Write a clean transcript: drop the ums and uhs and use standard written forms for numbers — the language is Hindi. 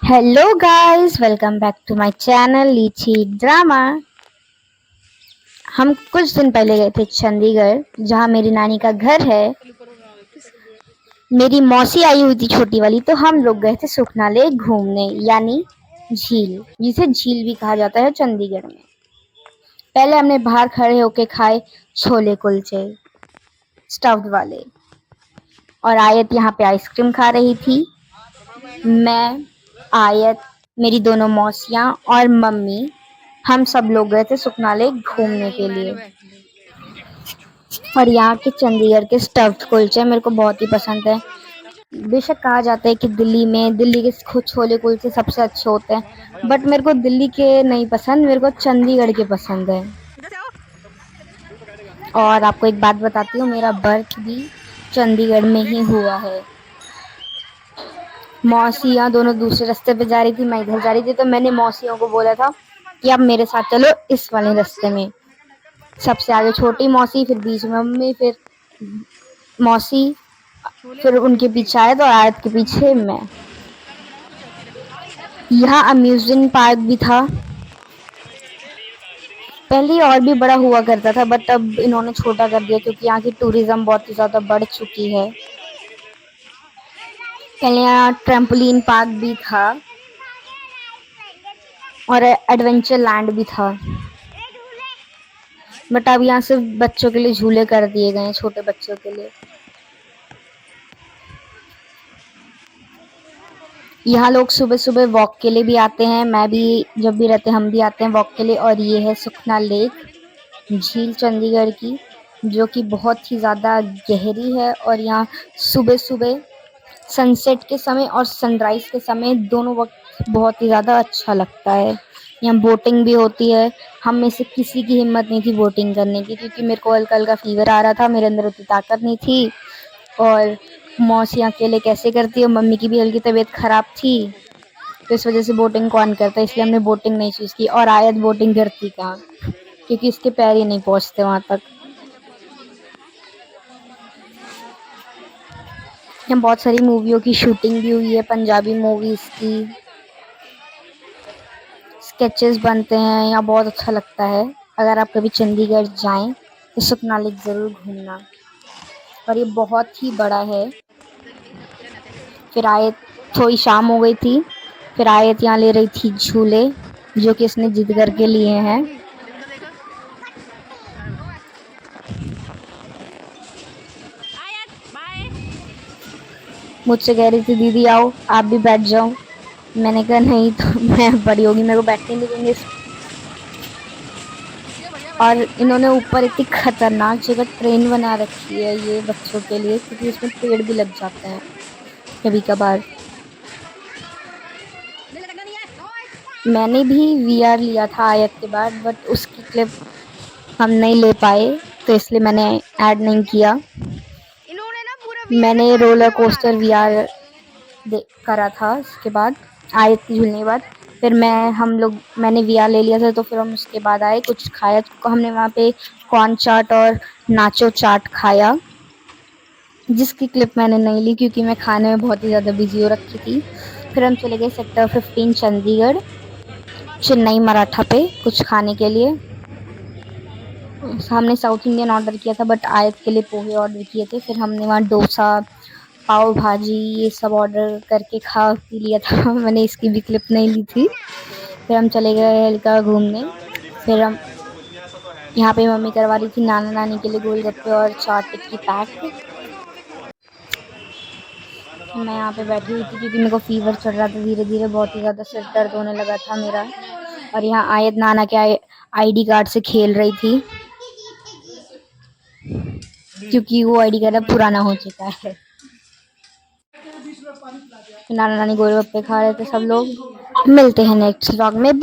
Hello guys, welcome back to my channel lychee drama. हम कुछ दिन पहले गए थे चंडीगढ़, जहाँ मेरी नानी का घर है। मेरी मौसी आई हुई थी छोटी वाली, तो हम लोग गए थे सुखना लेक घूमने, यानी झील, जिसे झील भी कहा जाता है चंडीगढ़ में। पहले हमने बाहर खड़े होके खाए छोले कुलचे स्टफ्ड वाले, और आयत यहाँ पे आइसक्रीम खा रही थी। मैं, आयत, मेरी दोनों मौसियाँ और मम्मी, हम सब लोग गए थे सुखना लेक घूमने के लिए। और यहाँ के चंडीगढ़ के स्टफ्ड कुलचे मेरे को बहुत ही पसंद है। बेशक कहा जाता है कि दिल्ली के छोले कुलचे सबसे अच्छे होते हैं, बट मेरे को दिल्ली के नहीं पसंद, मेरे को चंडीगढ़ के पसंद है। और आपको एक बात बताती हूँ, मेरा बर्थ भी चंडीगढ़ में ही हुआ है। मौसियाँ दोनों दूसरे रास्ते पे जा रही थी, मैं इधर जा रही थी, तो मैंने मौसियों को बोला था कि आप मेरे साथ चलो इस वाले रास्ते में। सबसे आगे छोटी मौसी, फिर बीच में मम्मी, फिर मौसी, फिर उनके पीछे आयत और आयत के पीछे मैं। यहाँ अम्यूजमेंट पार्क भी था। पहले और भी बड़ा हुआ करता था, बट अब इन्होंने छोटा कर दिया क्योंकि यहाँ की टूरिज्म बहुत ही ज़्यादा बढ़ चुकी है। पहले यहाँ ट्रैम्पोलिन पार्क भी था और एडवेंचर लैंड भी था, बट अब यहाँ सिर्फ बच्चों के लिए झूले कर दिए गए हैं, छोटे बच्चों के लिए। यहाँ लोग सुबह सुबह वॉक के लिए भी आते हैं, मैं भी जब भी रहते हम भी आते हैं वॉक के लिए। और ये है सुखना लेक, झील चंडीगढ़ की, जो कि बहुत ही ज़्यादा गहरी है। और यहाँ सुबह सुबह सनसेट के समय और सनराइज के समय दोनों वक्त बहुत ही ज़्यादा अच्छा लगता है। यहाँ बोटिंग भी होती है। हम में से किसी की हिम्मत नहीं थी बोटिंग करने की, क्योंकि मेरे को हल्का हल्का फीवर आ रहा था, मेरे अंदर उतनी ताकत नहीं थी। और मौसी अकेले कैसे करती है, मम्मी की भी हल्की तबीयत खराब थी, तो इस वजह से बोटिंग कौन करता, इसलिए हमने बोटिंग नहीं चूज की। और आयत बोटिंग करती कहाँ, क्योंकि इसके पैर ही नहीं पहुंचते वहां तक। यहाँ बहुत सारी मूवियों की शूटिंग भी हुई है, पंजाबी मूवीज की स्केचेस बनते हैं। यहाँ बहुत अच्छा लगता है। अगर आप कभी चंडीगढ़ जाएं तो सुखना लेक ज़रूर घूमना। और ये बहुत ही बड़ा है। फिर आयत, थोड़ी शाम हो गई थी, फिर आयत यहाँ ले रही थी झूले, जो कि इसने जिद करके लिए हैं। मुझसे कह रही थी दीदी आओ आप भी बैठ जाओ। मैंने कहा नहीं, तो मैं बड़ी होगी, मेरे को बैठने नहीं देंगे। और इन्होंने ऊपर इतनी खतरनाक जगह ट्रेन बना रखी है ये बच्चों के लिए, क्योंकि इसमें पेड़ भी लग जाते हैं कभी कभार। मैंने भी वीआर लिया था आयत के बाद, बट उसकी क्लिप हम नहीं ले पाए, तो इसलिए मैंने ऐड नहीं किया। मैंने रोलर कोस्टर वीआर करा था इसके बाद, आयत की झूलने के बाद। फिर मैंने वीआर ले लिया था, तो फिर हम उसके बाद आए, कुछ खाया तो हमने वहाँ पे कॉर्न चाट और नाचो चाट खाया, जिसकी क्लिप मैंने नहीं ली क्योंकि मैं खाने में बहुत ही ज़्यादा बिजी हो रखी थी। फिर हम चले गए सेक्टर 15 चंडीगढ़, चेन्नई मराठा पे कुछ खाने के लिए। हमने साउथ इंडियन ऑर्डर किया था, बट आयत के लिए पोहे ऑर्डर किए थे। फिर हमने वहाँ डोसा, पाव भाजी, ये सब ऑर्डर करके खा पी लिया था। मैंने इसकी भी क्लिप नहीं ली थी। फिर हम चले गए हल्का घूमने। फिर हम यहाँ पे मम्मी करवा रही थी नाना नानी के लिए गोलगप्पे और चाट टिक्की पैक। मैं यहाँ पे बैठी हुई थी क्योंकि मेरे को फीवर चढ़ रहा था, धीरे धीरे बहुत ही ज़्यादा सिर दर्द होने लगा था मेरा। और यहाँ आयत नाना के आईडी कार्ड से खेल रही थी, क्योंकि वो आईडी कार्ड पुराना हो चुका है। नाना नानी गोलगप्पे खा रहे थे सब लोग। मिलते हैं नेक्स्ट व्लॉग में।